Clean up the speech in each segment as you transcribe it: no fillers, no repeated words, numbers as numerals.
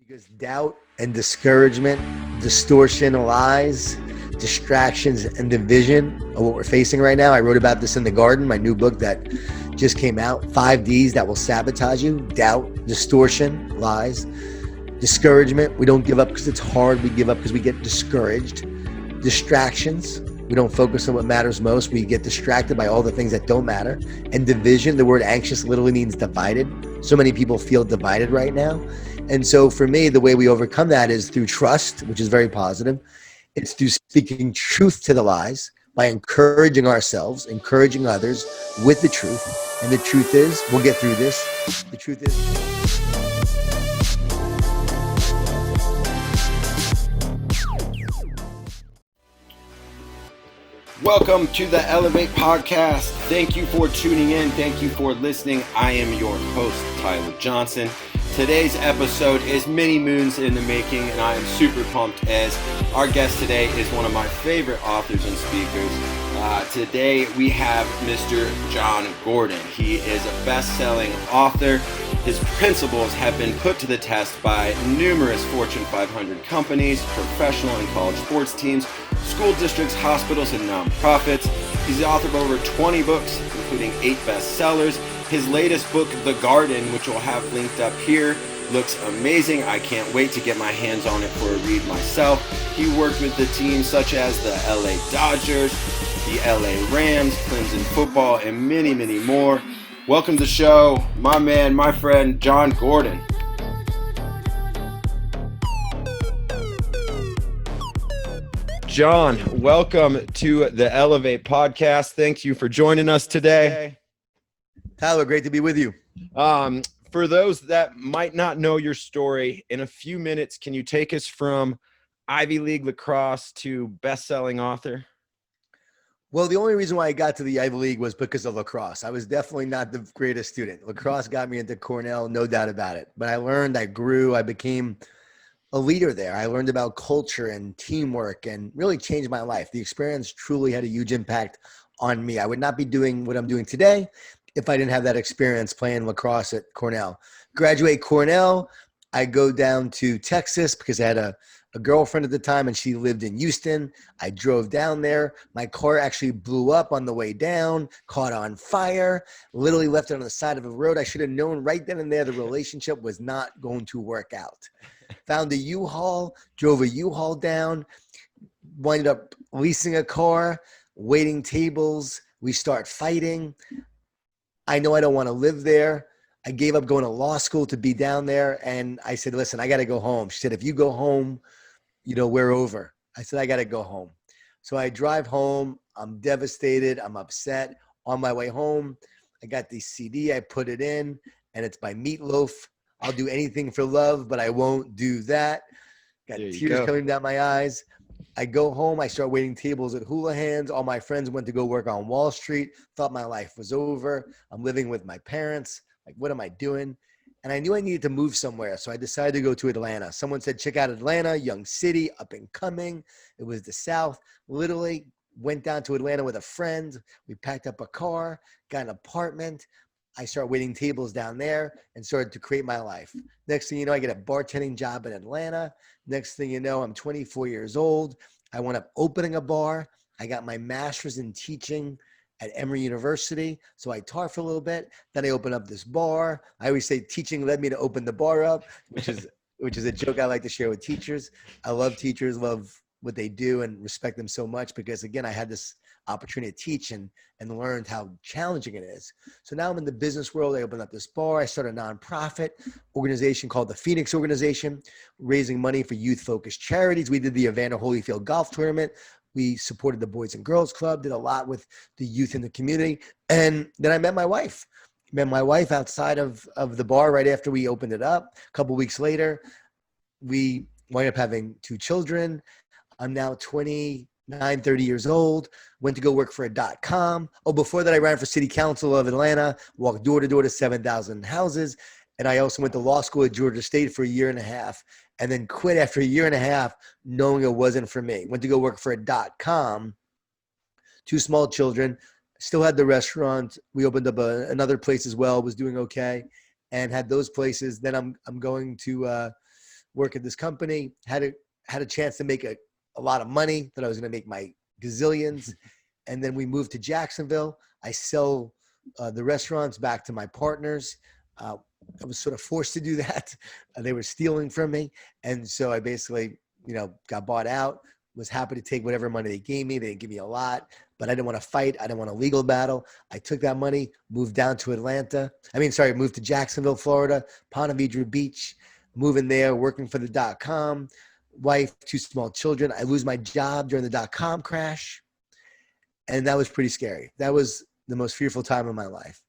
Because doubt and discouragement, distortion, lies, distractions, and division are what we're facing right now. I wrote about this in The Garden, my new book that just came out. 5 Ds that will sabotage you: doubt, distortion, lies, discouragement. We don't give up because it's hard. We give up because we get discouraged. Distractions. We don't focus on what matters most. We get distracted by all the things that don't matter. And division, the word anxious literally means divided. So many people feel divided right now. And so for me, the way we overcome that is through trust, which is very positive. It's through speaking truth to the lies by encouraging ourselves, encouraging others with the truth. And the truth is, we'll get through this. The truth is, welcome to the Elev8 podcast. Thank you for tuning in. Thank you for listening. I am your host, Tyler Johnson. Today's episode is many moons in the making, and I am super pumped as our guest today is one of my favorite authors and speakers. Today we have Mr. Jon Gordon. He is a best-selling author. His principles have been put to the test by numerous Fortune 500 companies, professional and college sports teams, school districts, hospitals, and nonprofits. He's the author of over 20 books, including 8 bestsellers. His latest book, The Garden, which we'll have linked up here, looks amazing. I can't wait to get my hands on it for a read myself. He worked with the teams such as the LA Dodgers, the LA Rams, Clemson football, and many, many more. Welcome to the show, my man, my friend, Jon Gordon. Jon, welcome to the Elev8 podcast. Thank you for joining us today. Tyler, great to be with you. For those that might not know your story, in a few minutes, can you take us from Ivy League lacrosse to best-selling author? Well, the only reason why I got to the Ivy League was because of lacrosse. I was definitely not the greatest student. Lacrosse got me into Cornell, no doubt about it. But I learned, I grew, I became a leader there. I learned about culture and teamwork and really changed my life. The experience truly had a huge impact on me. I would not be doing what I'm doing today if I didn't have that experience playing lacrosse at Cornell. Graduate Cornell, I go down to Texas because I had a girlfriend at the time and she lived in Houston. I drove down there. My car actually blew up on the way down, caught on fire, literally left it on the side of the road. I should have known right then and there the relationship was not going to work out. Found a U-Haul, drove a U-Haul down, winded up leasing a car, waiting tables. We start fighting. I know I don't want to live there. I gave up going to law school to be down there. And I said, listen, I got to go home. She said, if you go home, we're over. I said, I got to go home. So I drive home. I'm devastated. I'm upset. On my way home, I got the CD. I put it in, and it's by Meatloaf. I'll do anything for love, but I won't do that. Got tears coming down my eyes. I go home. I start waiting tables at Houlihan's. All my friends went to go work on Wall Street. Thought my life was over. I'm living with my parents. Like, what am I doing? And I knew I needed to move somewhere. So I decided to go to Atlanta. Someone said, check out Atlanta, young city, up and coming. It was the South. Literally went down to Atlanta with a friend. We packed up a car, got an apartment. I started waiting tables down there and started to create my life. Next thing you know, I get a bartending job in Atlanta. Next thing you know, I'm 24 years old. I wound up opening a bar. I got my master's in teaching at Emory University. So I taught for a little bit. Then I opened up this bar. I always say teaching led me to open the bar up, which is a joke I like to share with teachers. I love teachers, love what they do and respect them so much because, again, I had this opportunity to teach and learned how challenging it is. So now I'm in the business world. I opened up this bar. I started a nonprofit organization called the Phoenix Organization, raising money for youth-focused charities. We did the Evander Holyfield golf tournament. We supported the Boys and Girls Club, did a lot with the youth in the community. And then I met my wife. Met my wife outside of the bar right after we opened it up. A couple weeks later, we wound up having 2 children. I'm now 30 years old, went to go work for a .com. Oh, before that, I ran for city council of Atlanta, walked door to door to 7,000 houses. And I also went to law school at Georgia State for a year and a half and then quit after a year and a half, knowing it wasn't for me. Went to go work for a .com, 2 small children, still had the restaurant. We opened up another place as well, was doing okay and had those places. Then I'm going to work at this company, had a chance to make a lot of money that I was going to make my gazillions. And then we moved to Jacksonville. I sell the restaurants back to my partners. I was sort of forced to do that. They were stealing from me. And so I basically, got bought out, was happy to take whatever money they gave me. They didn't give me a lot, but I didn't want to fight. I didn't want a legal battle. I took that money, moved down to moved to Jacksonville, Florida, Ponte Vedra Beach, moving there, working for the .com, wife, 2 small children. I lose my job during the .com crash. And that was pretty scary. That was the most fearful time of my life.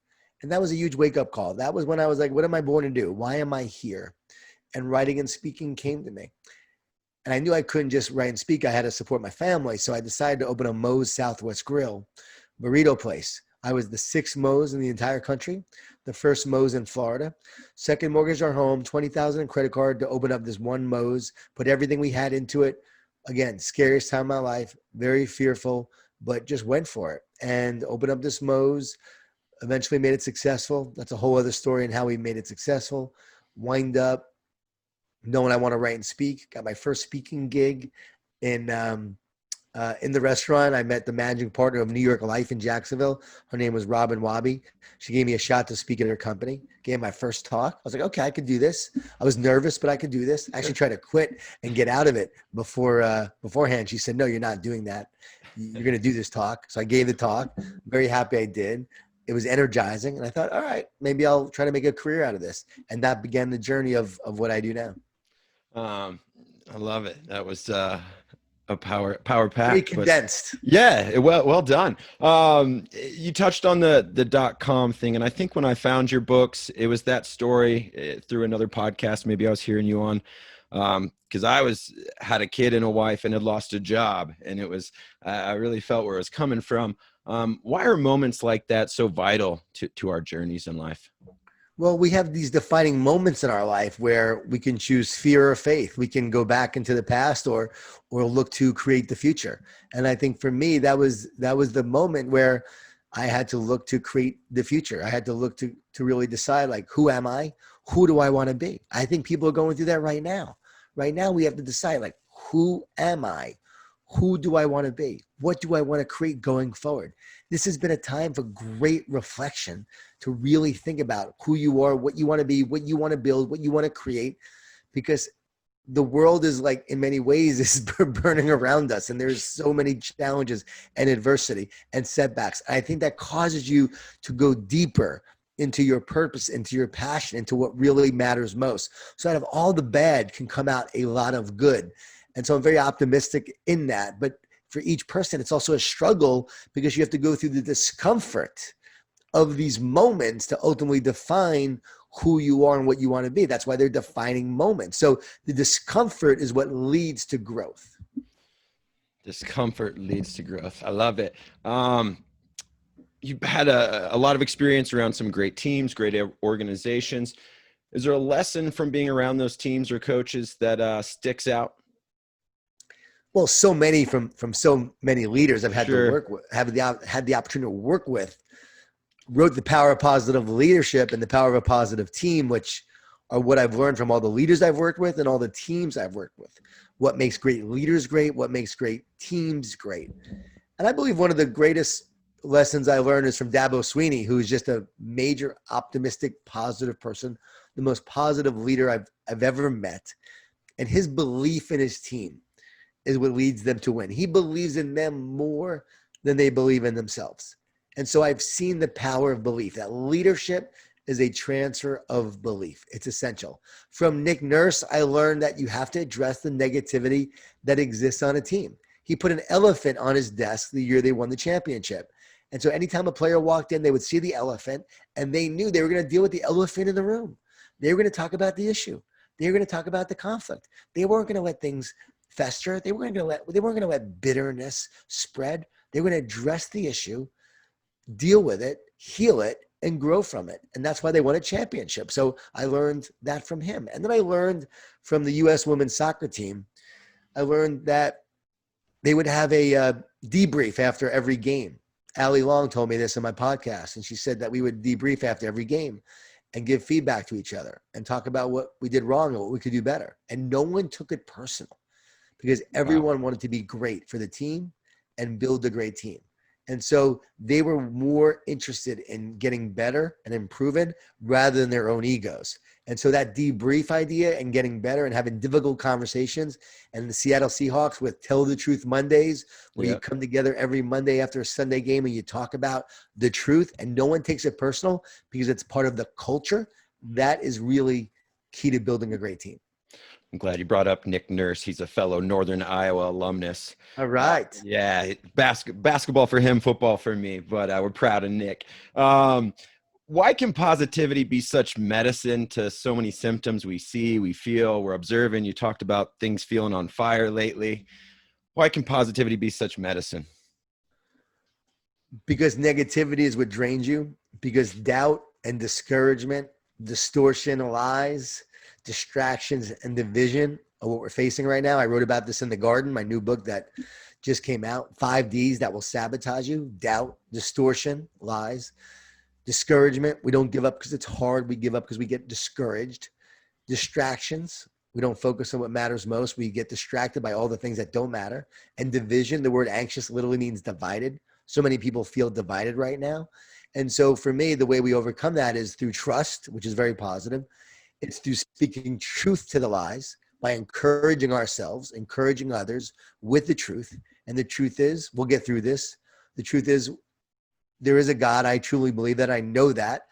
And that was a huge wake-up call. That was when I was like, what am I born to do? Why am I here? And writing and speaking came to me. And I knew I couldn't just write and speak. I had to support my family. So I decided to open a Moe's Southwest Grill burrito place. I was the 6th Moe's in the entire country, the first Moe's in Florida. Second, mortgaged our home, $20,000 in credit card to open up this one Moe's, put everything we had into it. Again, scariest time of my life, very fearful, but just went for it and opened up this Moe's. Eventually made it successful. That's a whole other story and how we made it successful. Wind up knowing I want to write and speak. Got my first speaking gig in the restaurant. I met the managing partner of New York Life in Jacksonville. Her name was Robin Wabi. She gave me a shot to speak at her company. Gave my first talk. I was like, okay, I could do this. I was nervous, but I could do this. I actually tried to quit and get out of it beforehand. She said, no, you're not doing that. You're going to do this talk. So I gave the talk. Very happy I did. It was energizing. And I thought, all right, maybe I'll try to make a career out of this. And that began the journey of what I do now. I love it. That was a power pack. Very condensed. Yeah, well done. You touched on the .com thing, and I think when I found your books, it was that story through another podcast. Maybe I was hearing you on, because I had a kid and a wife and had lost a job, and it was I really felt where it was coming from. Why are moments like that so vital to our journeys in life? Well, we have these defining moments in our life where we can choose fear or faith. We can go back into the past or look to create the future. And I think for me, that was the moment where I had to look to create the future. I had to look to really decide, like, who am I? Who do I want to be? I think people are going through that right now. Right now, we have to decide, like, who am I? Who do I want to be? What do I want to create going forward? This has been a time for great reflection to really think about who you are, what you want to be, what you want to build, what you want to create, because the world is, like, in many ways, is burning around us. And there's so many challenges and adversity and setbacks. I think that causes you to go deeper into your purpose, into your passion, into what really matters most. So out of all the bad can come out a lot of good. And so I'm very optimistic in that. But for each person, it's also a struggle because you have to go through the discomfort of these moments to ultimately define who you are and what you want to be. That's why they're defining moments. So the discomfort is what leads to growth. Discomfort leads to growth. I love it. You've had a lot of experience around some great teams, great organizations. Is there a lesson from being around those teams or coaches that sticks out? Well, so many from so many leaders I've had Sure. to work with, had the opportunity to work with, wrote The Power of Positive Leadership and The Power of a Positive Team, which are what I've learned from all the leaders I've worked with and all the teams I've worked with. What makes great leaders great? What makes great teams great? And I believe one of the greatest lessons I learned is from Dabo Sweeney, who's just a major optimistic, positive person, the most positive leader I've ever met. And his belief in his team is what leads them to win. He believes in them more than they believe in themselves. And so I've seen the power of belief. That leadership is a transfer of belief. It's essential. From Nick Nurse, I learned that you have to address the negativity that exists on a team. He put an elephant on his desk the year they won the championship. And so anytime a player walked in, they would see the elephant and they knew they were going to deal with the elephant in the room. They were going to talk about the issue. They were going to talk about the conflict. They weren't going to let things fester. They weren't going to let bitterness spread. They were going to address the issue, deal with it, heal it, and grow from it. And that's why they won a championship. So I learned that from him. And then I learned from the U.S. women's soccer team, I learned that they would have a debrief after every game. Allie Long told me this in my podcast, and she said that we would debrief after every game. and give feedback to each other and talk about what we did wrong and what we could do better. And no one took it personal because Wow. everyone wanted to be great for the team and build a great team. And so they were more interested in getting better and improving rather than their own egos. And so that debrief idea and getting better and having difficult conversations, and the Seattle Seahawks with Tell the Truth Mondays, where you Yep. come together every Monday after a Sunday game and you talk about the truth and no one takes it personal because it's part of the culture. That is really key to building a great team. I'm glad you brought up Nick Nurse. He's a fellow Northern Iowa alumnus. All right. Yeah, basketball for him, football for me, but we're proud of Nick. Why can positivity be such medicine to so many symptoms we see, we feel, we're observing? You talked about things feeling on fire lately. Why can positivity be such medicine? Because negativity is what drains you, because doubt and discouragement, distortion, lies, distractions, and division are what we're facing right now. I wrote about this in The Garden, my new book that just came out. 5 Ds that will sabotage you: doubt, distortion, lies, discouragement. We don't give up because it's hard. We give up because we get discouraged. Distractions. We don't focus on what matters most. We get distracted by all the things that don't matter. And division, the word anxious literally means divided. So many people feel divided right now. And so for me, the way we overcome that is through trust, which is very positive. It's through speaking truth to the lies, by encouraging ourselves, encouraging others with the truth. And the truth is, we'll get through this. The truth is, there is a God. I truly believe that. I know that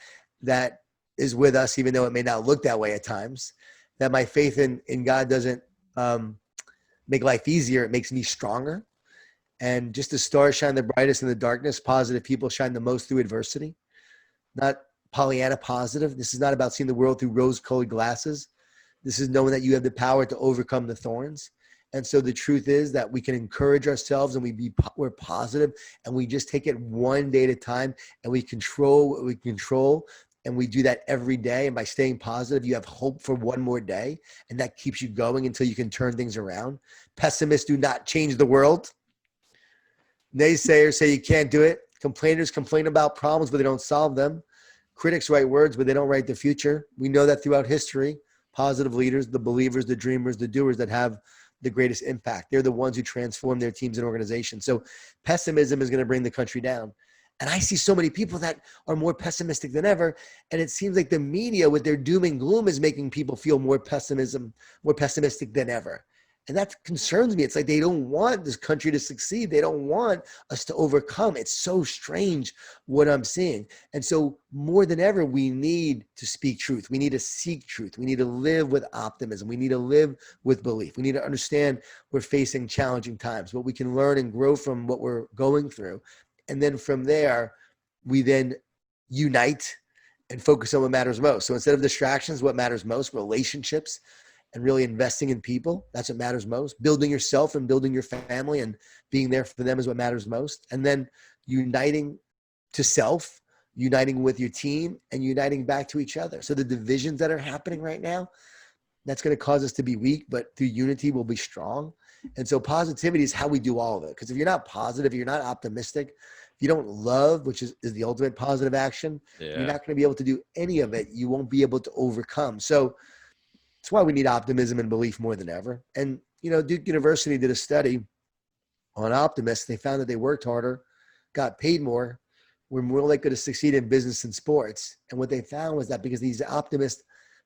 is with us, even though it may not look that way at times. That my faith in God doesn't make life easier. It makes me stronger. And just as stars shine the brightest in the darkness, positive people shine the most through adversity. Not Pollyanna positive. This is not about seeing the world through rose-colored glasses. This is knowing that you have the power to overcome the thorns. And so the truth is that we can encourage ourselves and we're positive, and we just take it one day at a time, and we control what we control. And we do that every day. And by staying positive, you have hope for one more day. And that keeps you going until you can turn things around. Pessimists do not change the world. Naysayers say you can't do it. Complainers complain about problems, but they don't solve them. Critics write words, but they don't write the future. We know that throughout history. Positive leaders, the believers, the dreamers, the doers that have the greatest impact. They're the ones who transform their teams and organizations. So pessimism is going to bring the country down. And I see so many people that are more pessimistic than ever. And it seems like the media with their doom and gloom is making people feel more pessimistic than ever. And that concerns me. It's like they don't want this country to succeed. They don't want us to overcome. It's so strange what I'm seeing. And so more than ever, we need to speak truth. We need to seek truth. We need to live with optimism. We need to live with belief. We need to understand we're facing challenging times, but we can learn and grow from what we're going through. And then from there, we then unite and focus on what matters most. So instead of distractions, what matters most, relationships, and really investing in people. That's what matters most. Building yourself and building your family and being there for them is what matters most. And then uniting to self, uniting with your team, and uniting back to each other. So the divisions that are happening right now, that's going to cause us to be weak, but through unity, we'll be strong. And so positivity is how we do all of it. Because if you're not positive, you're not optimistic, if you don't love, which is the ultimate positive action, you're not going to be able to do any of it. You won't be able to overcome. So that's why we need optimism and belief more than ever. And, Duke University did a study on optimists. They found that they worked harder, got paid more, were more likely to succeed in business and sports. And what they found was that because these optimists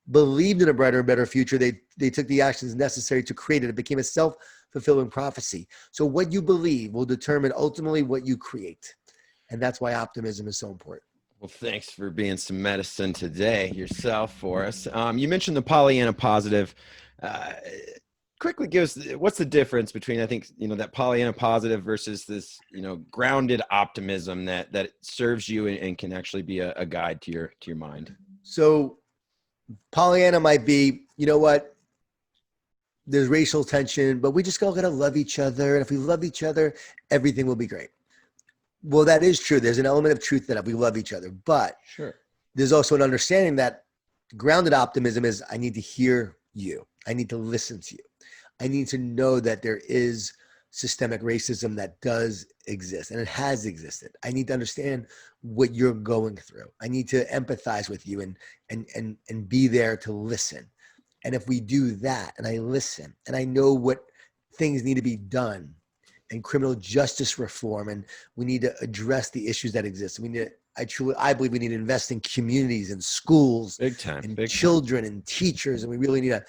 believed in a brighter and better future, they took the actions necessary to create it. It became a self-fulfilling prophecy. So what you believe will determine ultimately what you create. And that's why optimism is so important. Well, thanks for being some medicine today yourself for us. You mentioned the Pollyanna positive. Quickly give us, what's the difference between, I think, that Pollyanna positive versus this, grounded optimism that serves you and can actually be a guide to your mind. So Pollyanna might be, there's racial tension, but we just all got to love each other. And if we love each other, everything will be great. Well, that is true. There's an element of truth that we love each other, but Sure, there's also an understanding that grounded optimism is I need to hear you. I need to listen to you. I need to know that there is systemic racism that does exist and it has existed. I need to understand what you're going through. I need to empathize with you and be there to listen. And if we do that and I listen and I know what things need to be done and criminal justice reform, and we need to address the issues that exist. We need to, I believe we need to invest in communities and schools, Big time, and big children and teachers, and we really need to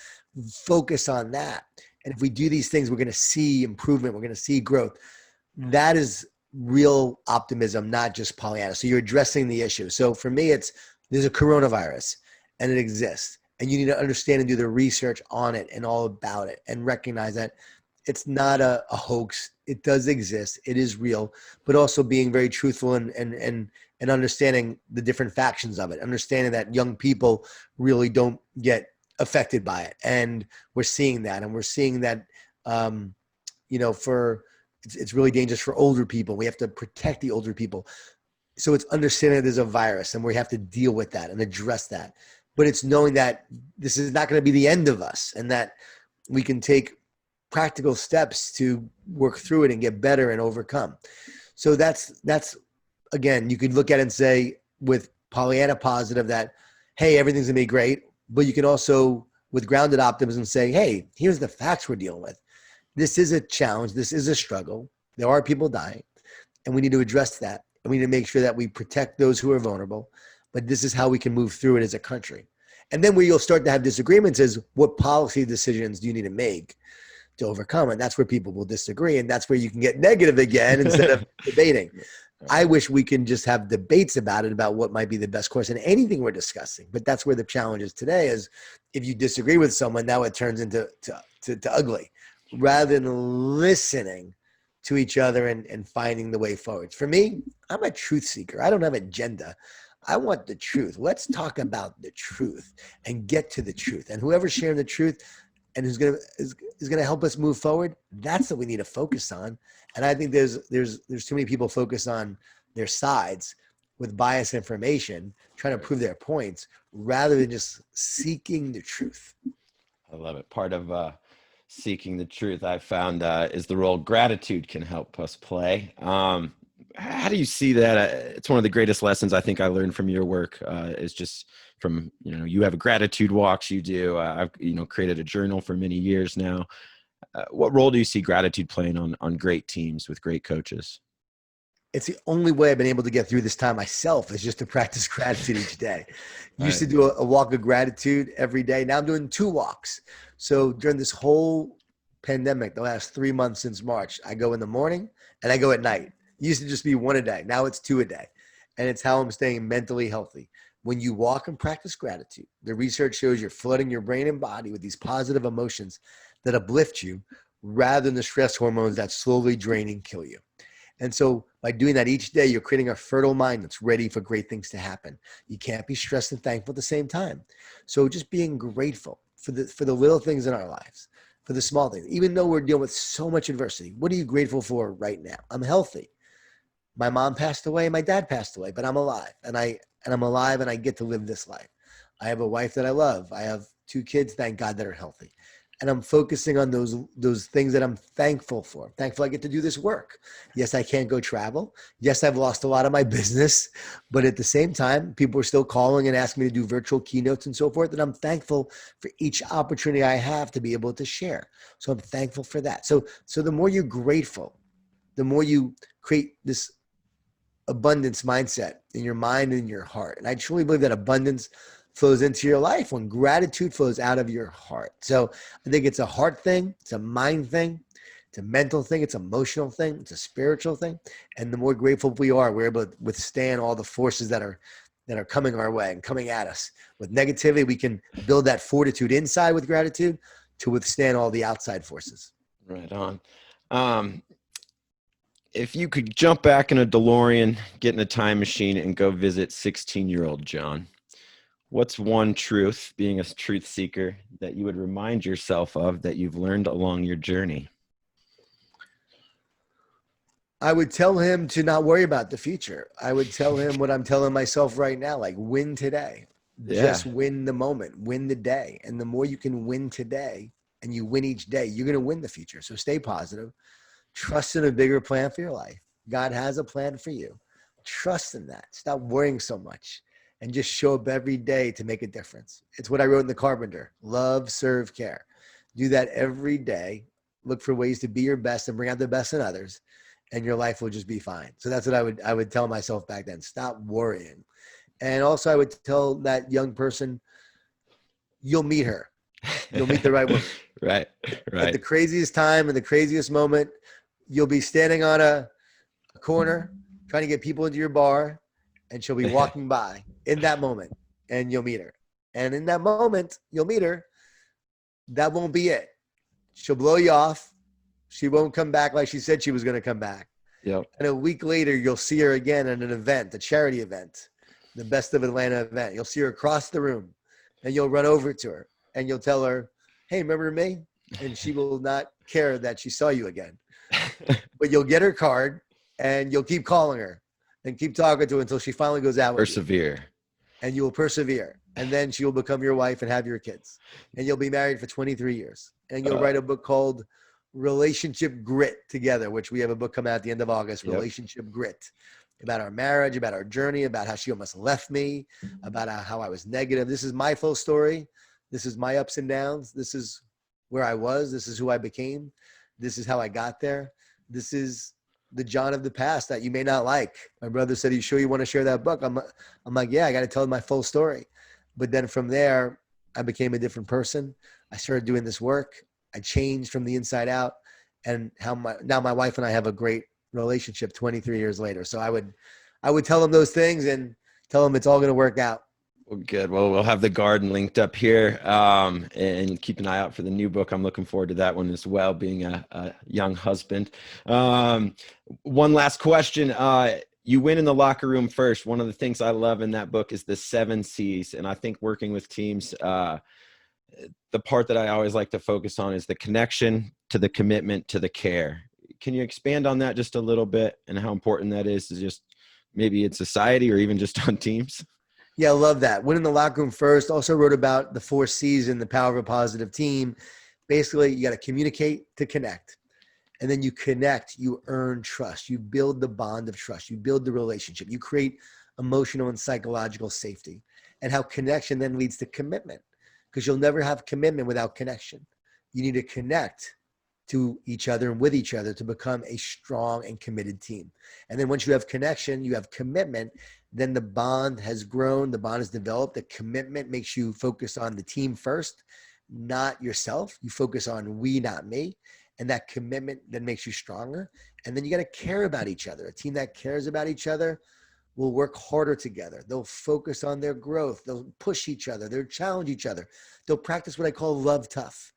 focus on that. And if we do these things, we're going to see improvement. We're going to see growth. That is real optimism, not just Pollyanna. So you're addressing the issue. So for me, there's a coronavirus and it exists, and you need to understand and do the research on it and all about it and recognize that it's not a hoax. It does exist. It is real, but also being very truthful and understanding the different factions of it, understanding that young people really don't get affected by it. And we're seeing that, and we're seeing that, it's really dangerous for older people. We have to protect the older people. So it's understanding that there's a virus and we have to deal with that and address that. But it's knowing that this is not going to be the end of us and that we can take practical steps to work through it and get better and overcome. So that's again, you could look at it and say with Pollyanna positive that, hey, everything's gonna be great. But you can also, with grounded optimism, say, hey, here's the facts we're dealing with. This is a challenge. This is a struggle. There are people dying, and we need to address that. And we need to make sure that we protect those who are vulnerable. But this is how we can move through it as a country. And then where you'll start to have disagreements is what policy decisions do you need to make to overcome? And that's where people will disagree. And that's where you can get negative again instead of debating. I wish we can just have debates about it, about what might be the best course in anything we're discussing. But that's where the challenge is today is if you disagree with someone, now it turns into ugly rather than listening to each other and finding the way forward. For me, I'm a truth seeker. I don't have an agenda. I want the truth. Let's talk about the truth and get to the truth. And whoever's sharing the truth and who's gonna help us move forward, that's what we need to focus on. And I think there's too many people focus on their sides with biased information, trying to prove their points rather than just seeking the truth. I love it. Part of seeking the truth I found is the role gratitude can help us play. How do you see that? It's one of the greatest lessons I think I learned from your work is just from, you have a gratitude walks you do. I've, created a journal for many years now. What role do you see gratitude playing on great teams with great coaches? It's the only way I've been able to get through this time myself is just to practice gratitude each day. Used to do a walk of gratitude every day. Now I'm doing 2 walks. So during this whole pandemic, the last 3 months since March, I go in the morning and I go at night. It used to just be 1 a day. Now it's 2 a day. And it's how I'm staying mentally healthy. When you walk and practice gratitude, the research shows you're flooding your brain and body with these positive emotions that uplift you rather than the stress hormones that slowly drain and kill you. And so by doing that each day, you're creating a fertile mind that's ready for great things to happen. You can't be stressed and thankful at the same time. So just being grateful for the little things in our lives, for the small things, even though we're dealing with so much adversity. What are you grateful for right now? I'm healthy. My mom passed away, my dad passed away, but I'm alive and I'm alive and I get to live this life. I have a wife that I love. I have 2 kids, thank God, that are healthy. And I'm focusing on those things that I'm thankful for. I'm thankful I get to do this work. Yes, I can't go travel. Yes, I've lost a lot of my business. But at the same time, people are still calling and asking me to do virtual keynotes and so forth. And I'm thankful for each opportunity I have to be able to share. So I'm thankful for that. So the more you're grateful, the more you create this abundance mindset in your mind and in your heart. And I truly believe that abundance flows into your life when gratitude flows out of your heart. So I think it's a heart thing. It's a mind thing. It's a mental thing. It's an emotional thing. It's a spiritual thing. And the more grateful we are, we're able to withstand all the forces that are coming our way and coming at us. With negativity, we can build that fortitude inside with gratitude to withstand all the outside forces. Right on. If you could jump back in a DeLorean, get in a time machine, and go visit 16-year-old John, what's one truth, being a truth seeker, that you would remind yourself of that you've learned along your journey? I would tell him to not worry about the future. I would tell him what I'm telling myself right now, like win today. Yeah. Just win the moment, win the day. And the more you can win today and you win each day, you're going to win the future. So stay positive. Trust in a bigger plan for your life. God has a plan for you. Trust in that. Stop worrying so much and just show up every day to make a difference. It's what I wrote in The Carpenter: love, serve, care. Do that every day. Look for ways to be your best and bring out the best in others, and your life will just be fine. So that's what I would tell myself back then. Stop worrying. And also I would tell that young person, you'll meet her. You'll meet the right woman. Right. At the craziest time and the craziest moment, you'll be standing on a corner trying to get people into your bar, and she'll be walking by in that moment, and you'll meet her. And in that moment, you'll meet her. That won't be it. She'll blow you off. She won't come back like she said she was going to come back. Yep. And a week later, you'll see her again at an event, a charity event, the Best of Atlanta event. You'll see her across the room, and you'll run over to her, and you'll tell her, hey, remember me? And she will not care that she saw you again. But you'll get her card, and you'll keep calling her and keep talking to her until she finally goes out with you. Persevere. And you will persevere. And then she will become your wife and have your kids. And you'll be married for 23 years. And you'll write a book called Relationship Grit together, which we have a book coming out at the end of August, Relationship Grit, about our marriage, about our journey, about how she almost left me, about how I was negative. This is my full story. This is my ups and downs. This is where I was. This is who I became. This is how I got there. This is the John of the past that you may not like. My brother said, are you sure you want to share that book? I'm like, yeah, I got to tell my full story. But then from there, I became a different person. I started doing this work. I changed from the inside out, and now my wife and I have a great relationship 23 years later. So I would tell them those things and tell them it's all going to work out. Well, good. Well, we'll have the garden linked up here, and keep an eye out for the new book. I'm looking forward to that one as well, being a young husband. One last question. You win in the locker room first. One of the things I love in that book is the 7 C's. And I think working with teams, the part that I always like to focus on is the connection, to the commitment, to the care. Can you expand on that just a little bit, and how important that is just maybe in society or even just on teams? Yeah, I love that. Win in the locker room first. Also wrote about the 4 C's and the power of a positive team. Basically, you got to communicate to connect. And then you connect, you earn trust. You build the bond of trust. You build the relationship. You create emotional and psychological safety. And how connection then leads to commitment, because you'll never have commitment without connection. You need to connect to each other and with each other to become a strong and committed team. And then once you have connection, you have commitment, then the bond has grown, the bond has developed. The commitment makes you focus on the team first, not yourself. You focus on we, not me. And that commitment then makes you stronger. And then you got to care about each other. A team that cares about each other will work harder together. They'll focus on their growth. They'll push each other. They'll challenge each other. They'll practice what I call love tough.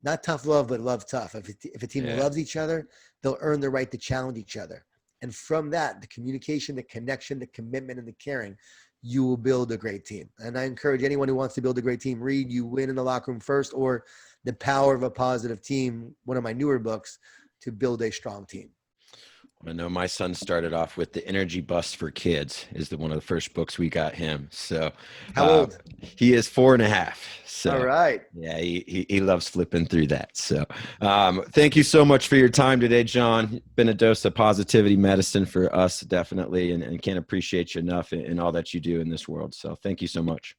Not tough love, but love tough. If a team loves each other, they'll earn the right to challenge each other. And from that, the communication, the connection, the commitment, and the caring, you will build a great team. And I encourage anyone who wants to build a great team, read You Win in the Locker Room First, or The Power of a Positive Team, one of my newer books, to build a strong team. I know my son started off with The Energy Bus for Kids is one of the first books we got him. So how old? He is 4.5. So all right. Yeah, he loves flipping through that. So thank you so much for your time today, John. Been a dose of positivity medicine for us, definitely, and can't appreciate you enough in all that you do in this world. So thank you so much.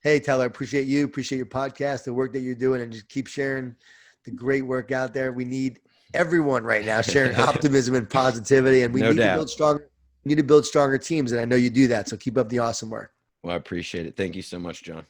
Hey, Tyler, appreciate you. Appreciate your podcast, the work that you're doing, and just keep sharing the great work out there. We need everyone right now sharing optimism and positivity, and we need to build stronger. We need to build stronger teams, and I know you do that. So keep up the awesome work. Well, I appreciate it. Thank you so much, John.